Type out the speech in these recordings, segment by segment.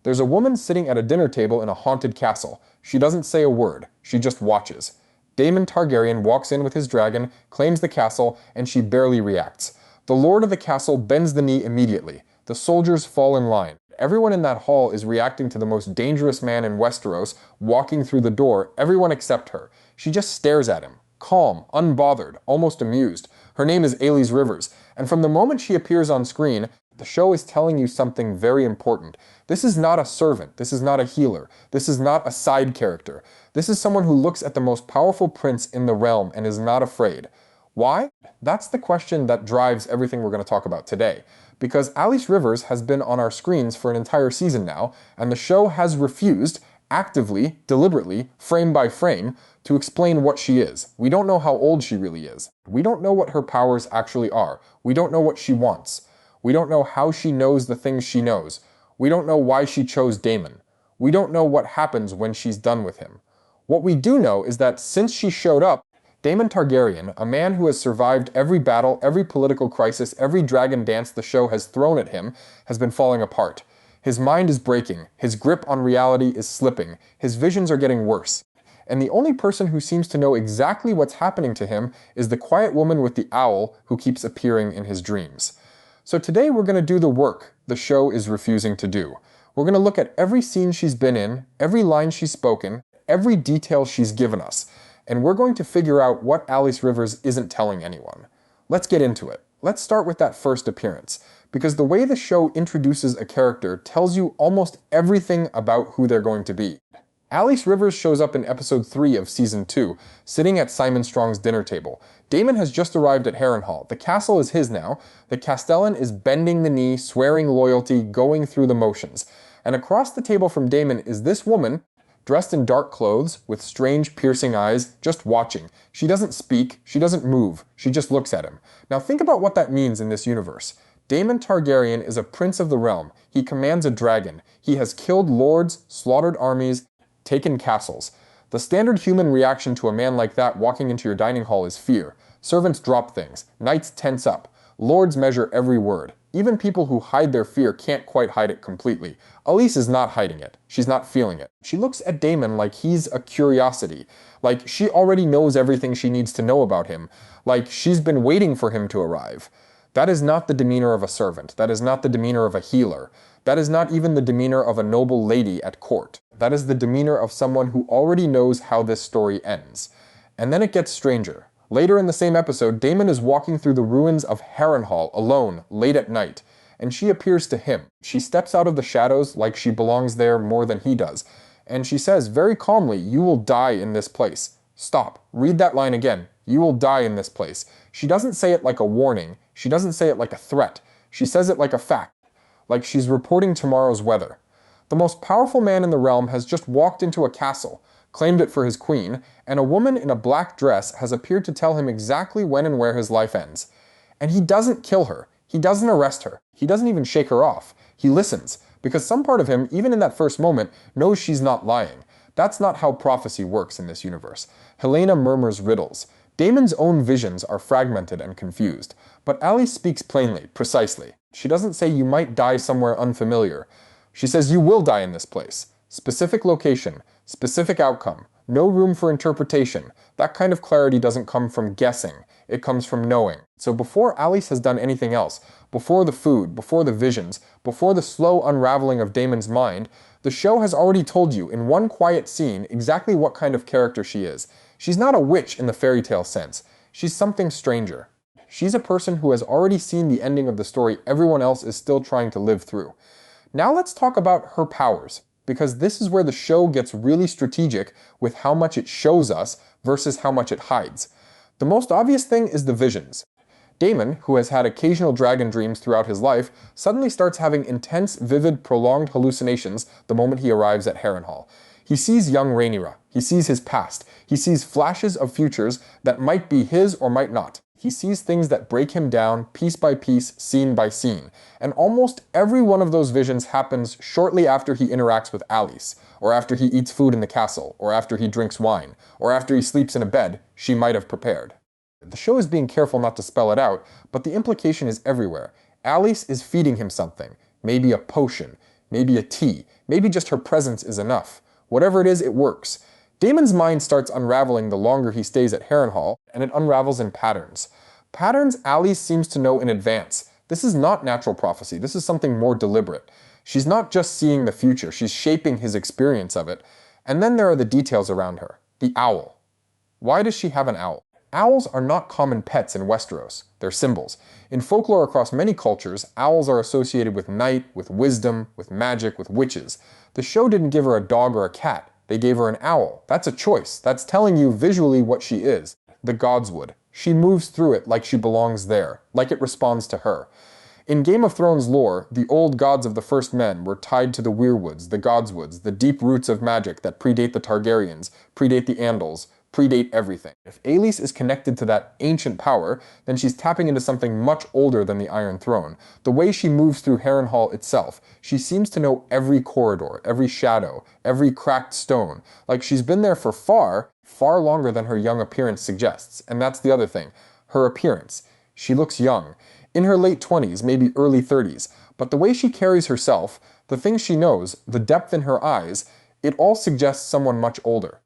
There's a woman sitting at a dinner table in a haunted castle. She doesn't say a word, she just watches. Daemon Targaryen walks in with his dragon, claims the castle, and she barely reacts. The lord of the castle bends the knee immediately. The soldiers fall in line. Everyone in that hall is reacting to the most dangerous man in Westeros walking through the door, everyone except her. She just stares at him, calm, unbothered, almost amused. Her name is Alys Rivers, and from the moment she appears on screen, the show is telling you something very important. This is not a servant, this is not a healer, this is not a side character. This is someone who looks at the most powerful prince in the realm and is not afraid. Why? That's the question that drives everything we're going to talk about today. Because Alys Rivers has been on our screens for an entire season now, and the show has refused, actively, deliberately, frame by frame, to explain what she is. We don't know how old she really is. We don't know what her powers actually are. We don't know what she wants. We don't know how she knows the things she knows. We don't know why she chose Daemon. We don't know what happens when she's done with him. What we do know is that since she showed up, Daemon Targaryen, a man who has survived every battle, every political crisis, every dragon dance the show has thrown at him, has been falling apart. His mind is breaking, his grip on reality is slipping, his visions are getting worse. And the only person who seems to know exactly what's happening to him is the quiet woman with the owl who keeps appearing in his dreams. So today we're going to do the work the show is refusing to do. We're going to look at every scene she's been in, every line she's spoken, every detail she's given us, and we're going to figure out what Alys Rivers isn't telling anyone. Let's get into it. Let's start with that first appearance, because the way the show introduces a character tells you almost everything about who they're going to be. Alys Rivers shows up in episode 3 of season 2, sitting at Simon Strong's dinner table. Daemon has just arrived at Harrenhal. The castle is his now. The Castellan is bending the knee, swearing loyalty, going through the motions. And across the table from Daemon is this woman, dressed in dark clothes, with strange piercing eyes, just watching. She doesn't speak, she doesn't move, she just looks at him. Now think about what that means in this universe. Daemon Targaryen is a prince of the realm. He commands a dragon. He has killed lords, slaughtered armies, taken castles. The standard human reaction to a man like that walking into your dining hall is fear. Servants drop things. Knights tense up. Lords measure every word. Even people who hide their fear can't quite hide it completely. Alys is not hiding it. She's not feeling it. She looks at Daemon like he's a curiosity. Like she already knows everything she needs to know about him. Like she's been waiting for him to arrive. That is not the demeanor of a servant. That is not the demeanor of a healer. That is not even the demeanor of a noble lady at court. That is the demeanor of someone who already knows how this story ends. And then it gets stranger. Later in the same episode, Daemon is walking through the ruins of Harrenhal alone, late at night, and she appears to him. She steps out of the shadows like she belongs there more than he does, and she says very calmly, "You will die in this place." Stop. Read that line again. "You will die in this place." She doesn't say it like a warning. She doesn't say it like a threat. She says it like a fact, like she's reporting tomorrow's weather. The most powerful man in the realm has just walked into a castle, claimed it for his queen, and a woman in a black dress has appeared to tell him exactly when and where his life ends. And he doesn't kill her. He doesn't arrest her. He doesn't even shake her off. He listens, because some part of him, even in that first moment, knows she's not lying. That's not how prophecy works in this universe. Helena murmurs riddles. Daemon's own visions are fragmented and confused, but Alys speaks plainly, precisely. She doesn't say you might die somewhere unfamiliar. She says you will die in this place. Specific location, specific outcome, no room for interpretation. That kind of clarity doesn't come from guessing, it comes from knowing. So before Alys has done anything else, before the food, before the visions, before the slow unraveling of Daemon's mind, the show has already told you in one quiet scene exactly what kind of character she is. She's not a witch in the fairy tale sense. She's something stranger. She's a person who has already seen the ending of the story everyone else is still trying to live through. Now let's talk about her powers, because this is where the show gets really strategic with how much it shows us versus how much it hides. The most obvious thing is the visions. Daemon, who has had occasional dragon dreams throughout his life, suddenly starts having intense, vivid, prolonged hallucinations the moment he arrives at Harrenhal. He sees young Rhaenyra. He sees his past. He sees flashes of futures that might be his or might not. He sees things that break him down, piece by piece, scene by scene. And almost every one of those visions happens shortly after he interacts with Alys, or after he eats food in the castle, or after he drinks wine, or after he sleeps in a bed she might have prepared. The show is being careful not to spell it out, but the implication is everywhere. Alys is feeding him something, maybe a potion, maybe a tea, maybe just her presence is enough. Whatever it is, it works. Daemon's mind starts unraveling the longer he stays at Harrenhal, and it unravels in patterns. Patterns Alys seems to know in advance. This is not natural prophecy, this is something more deliberate. She's not just seeing the future, she's shaping his experience of it. And then there are the details around her. The owl. Why does she have an owl? Owls are not common pets in Westeros. They're symbols. In folklore across many cultures, owls are associated with night, with wisdom, with magic, with witches. The show didn't give her a dog or a cat. They gave her an owl. That's a choice. That's telling you visually what she is. The gods would. She moves through it like she belongs there, like it responds to her. In Game of Thrones lore, the old gods of the First Men were tied to the weirwoods, the godswoods, the deep roots of magic that predate the Targaryens, predate the Andals, predate everything. If Alys is connected to that ancient power, then she's tapping into something much older than the Iron Throne. The way she moves through Harrenhal itself, she seems to know every corridor, every shadow, every cracked stone, like she's been there for far, far longer than her young appearance suggests. And that's the other thing, her appearance. She looks young, in her late 20s, maybe early 30s, but the way she carries herself, the things she knows, the depth in her eyes, it all suggests someone much older.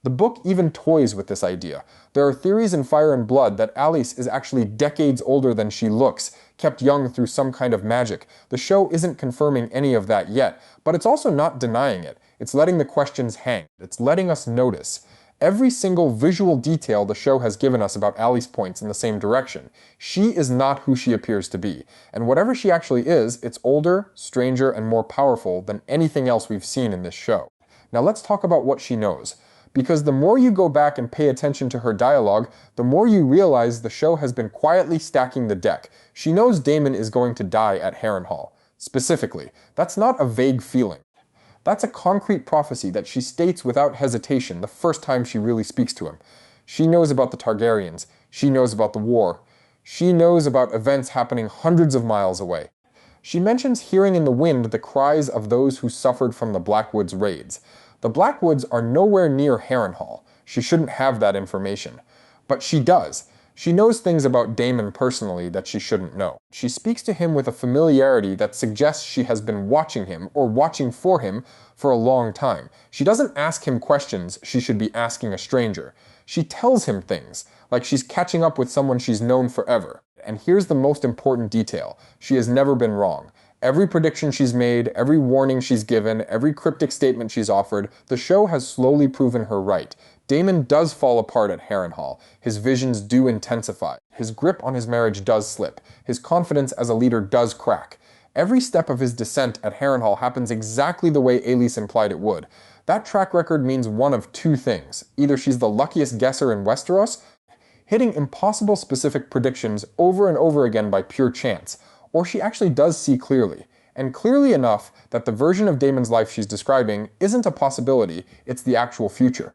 The book even toys with this idea. There are theories in Fire and Blood that Alys is actually decades older than she looks, kept young through some kind of magic. The show isn't confirming any of that yet, but it's also not denying it. It's letting the questions hang. It's letting us notice. Every single visual detail the show has given us about Alys points in the same direction. She is not who she appears to be, and whatever she actually is, it's older, stranger, and more powerful than anything else we've seen in this show. Now let's talk about what she knows. Because the more you go back and pay attention to her dialogue, the more you realize the show has been quietly stacking the deck. She knows Daemon is going to die at Harrenhal. Specifically, that's not a vague feeling. That's a concrete prophecy that she states without hesitation the first time she really speaks to him. She knows about the Targaryens. She knows about the war. She knows about events happening hundreds of miles away. She mentions hearing in the wind the cries of those who suffered from the Blackwoods raids. The Blackwoods are nowhere near Harrenhal. She shouldn't have that information. But she does. She knows things about Daemon personally that she shouldn't know. She speaks to him with a familiarity that suggests she has been watching him or watching for him for a long time. She doesn't ask him questions she should be asking a stranger. She tells him things, like she's catching up with someone she's known forever. And here's the most important detail. She has never been wrong. Every prediction she's made, every warning she's given, every cryptic statement she's offered, the show has slowly proven her right. Daemon does fall apart at Harrenhal. His visions do intensify. His grip on his marriage does slip. His confidence as a leader does crack. Every step of his descent at Harrenhal happens exactly the way Alys implied it would. That track record means one of two things. Either she's the luckiest guesser in Westeros, hitting impossible specific predictions over and over again by pure chance, or she actually does see clearly, and clearly enough that the version of Daemon's life she's describing isn't a possibility, it's the actual future.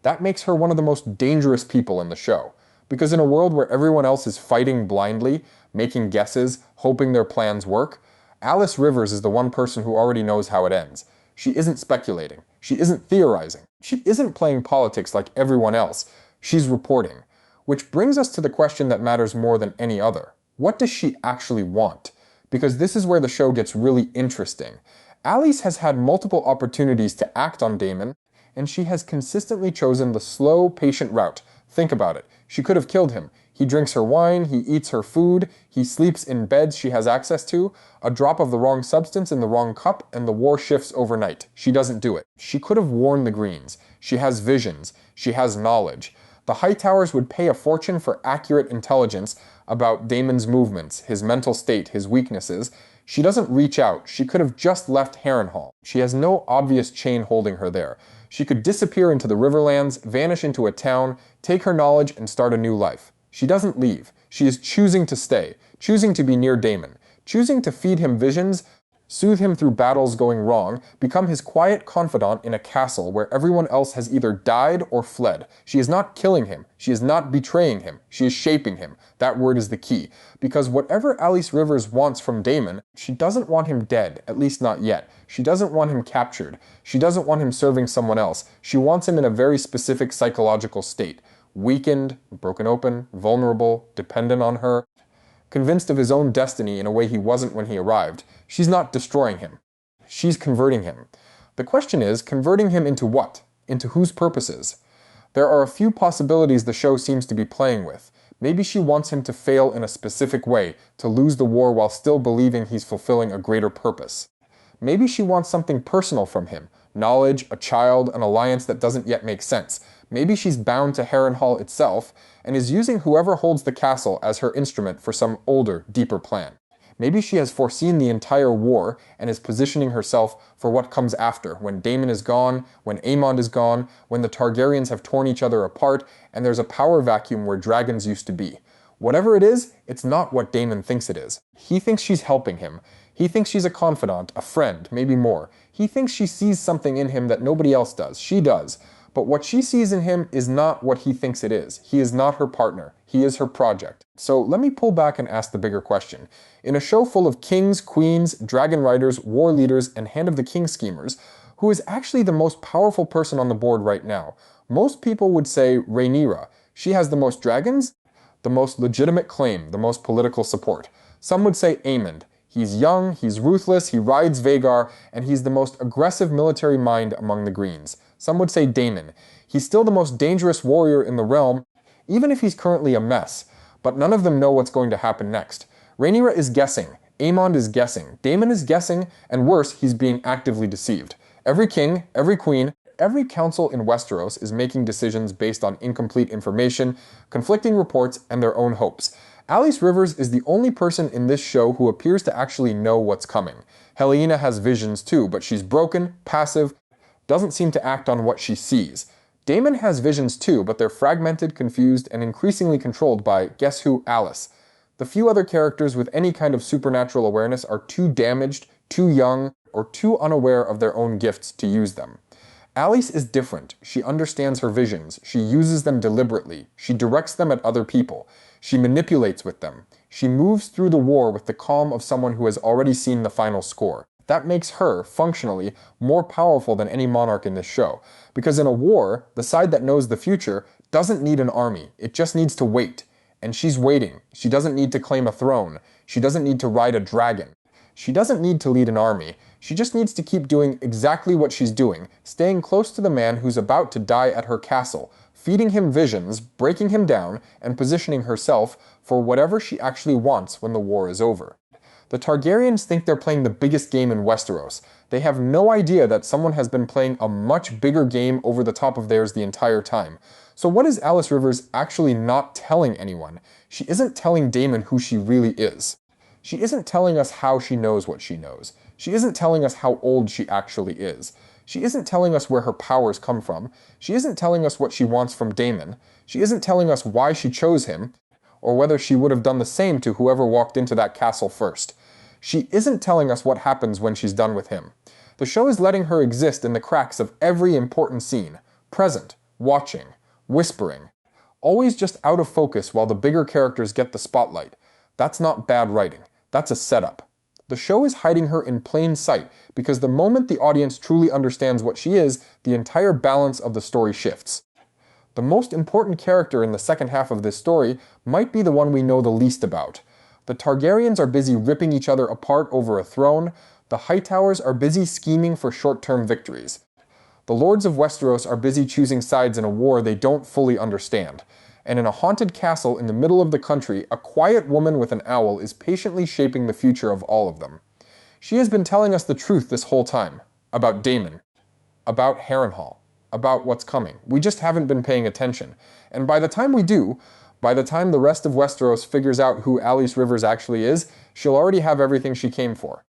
That makes her one of the most dangerous people in the show, because in a world where everyone else is fighting blindly, making guesses, hoping their plans work, Alys Rivers is the one person who already knows how it ends. She isn't speculating, she isn't theorizing, she isn't playing politics like everyone else, she's reporting. Which brings us to the question that matters more than any other. What does she actually want? Because this is where the show gets really interesting. Alys has had multiple opportunities to act on Daemon, and she has consistently chosen the slow, patient route. Think about it. She could have killed him. He drinks her wine, he eats her food, he sleeps in beds she has access to, a drop of the wrong substance in the wrong cup, and the war shifts overnight. She doesn't do it. She could have warned the Greens. She has visions. She has knowledge. The Hightowers would pay a fortune for accurate intelligence about Daemon's movements, his mental state, his weaknesses. She doesn't reach out. She could have just left Harrenhal. She has no obvious chain holding her there. She could disappear into the Riverlands, vanish into a town, take her knowledge, and start a new life. She doesn't leave. She is choosing to stay, choosing to be near Daemon, choosing to feed him visions, soothe him through battles going wrong, become his quiet confidant in a castle where everyone else has either died or fled. She is not killing him. She is not betraying him. She is shaping him. That word is the key. Because whatever Alys Rivers wants from Daemon, she doesn't want him dead, at least not yet. She doesn't want him captured. She doesn't want him serving someone else. She wants him in a very specific psychological state. Weakened, broken open, vulnerable, dependent on her, convinced of his own destiny in a way he wasn't when he arrived. She's not destroying him. She's converting him. The question is, converting him into what? Into whose purposes? There are a few possibilities the show seems to be playing with. Maybe she wants him to fail in a specific way, to lose the war while still believing he's fulfilling a greater purpose. Maybe she wants something personal from him, knowledge, a child, an alliance that doesn't yet make sense. Maybe she's bound to Harrenhal itself, and is using whoever holds the castle as her instrument for some older, deeper plan. Maybe she has foreseen the entire war and is positioning herself for what comes after, when Daemon is gone, when Aemon is gone, when the Targaryens have torn each other apart, and there's a power vacuum where dragons used to be. Whatever it is, it's not what Daemon thinks it is. He thinks she's helping him. He thinks she's a confidant, a friend, maybe more. He thinks she sees something in him that nobody else does. She does. But what she sees in him is not what he thinks it is. He is not her partner. He is her project. So let me pull back and ask the bigger question. In a show full of kings, queens, dragon riders, war leaders, and Hand of the King schemers, who is actually the most powerful person on the board right now? Most people would say Rhaenyra. She has the most dragons, the most legitimate claim, the most political support. Some would say Aemond. He's young, he's ruthless, he rides Vhagar, and he's the most aggressive military mind among the Greens. Some would say Daemon. He's still the most dangerous warrior in the realm, even if he's currently a mess. But none of them know what's going to happen next. Rhaenyra is guessing. Aemond is guessing. Daemon is guessing, and worse, he's being actively deceived. Every king, every queen, every council in Westeros is making decisions based on incomplete information, conflicting reports, and their own hopes. Alys Rivers is the only person in this show who appears to actually know what's coming. Helaena has visions too, but she's broken, passive, doesn't seem to act on what she sees. Daemon has visions too, but they're fragmented, confused, and increasingly controlled by, guess who, Alys. The few other characters with any kind of supernatural awareness are too damaged, too young, or too unaware of their own gifts to use them. Alys is different. She understands her visions. She uses them deliberately. She directs them at other people. She manipulates with them. She moves through the war with the calm of someone who has already seen the final score. That makes her, functionally, more powerful than any monarch in this show. Because in a war, the side that knows the future doesn't need an army. It just needs to wait. And she's waiting. She doesn't need to claim a throne. She doesn't need to ride a dragon. She doesn't need to lead an army. She just needs to keep doing exactly what she's doing, staying close to the man who's about to die at her castle, feeding him visions, breaking him down, and positioning herself for whatever she actually wants when the war is over. The Targaryens think they're playing the biggest game in Westeros. They have no idea that someone has been playing a much bigger game over the top of theirs the entire time. So what is Alys Rivers actually not telling anyone? She isn't telling Daemon who she really is. She isn't telling us how she knows what she knows. She isn't telling us how old she actually is. She isn't telling us where her powers come from. She isn't telling us what she wants from Daemon. She isn't telling us why she chose him, or whether she would have done the same to whoever walked into that castle first. She isn't telling us what happens when she's done with him. The show is letting her exist in the cracks of every important scene, present, watching, whispering, always just out of focus while the bigger characters get the spotlight. That's not bad writing. That's a setup. The show is hiding her in plain sight because the moment the audience truly understands what she is, the entire balance of the story shifts. The most important character in the second half of this story might be the one we know the least about. The Targaryens are busy ripping each other apart over a throne. The Hightowers are busy scheming for short-term victories. The Lords of Westeros are busy choosing sides in a war they don't fully understand. And in a haunted castle in the middle of the country, a quiet woman with an owl is patiently shaping the future of all of them. She has been telling us the truth this whole time. About Daemon. About Harrenhal. About what's coming. We just haven't been paying attention. And by the time we do, by the time the rest of Westeros figures out who Alys Rivers actually is, she'll already have everything she came for.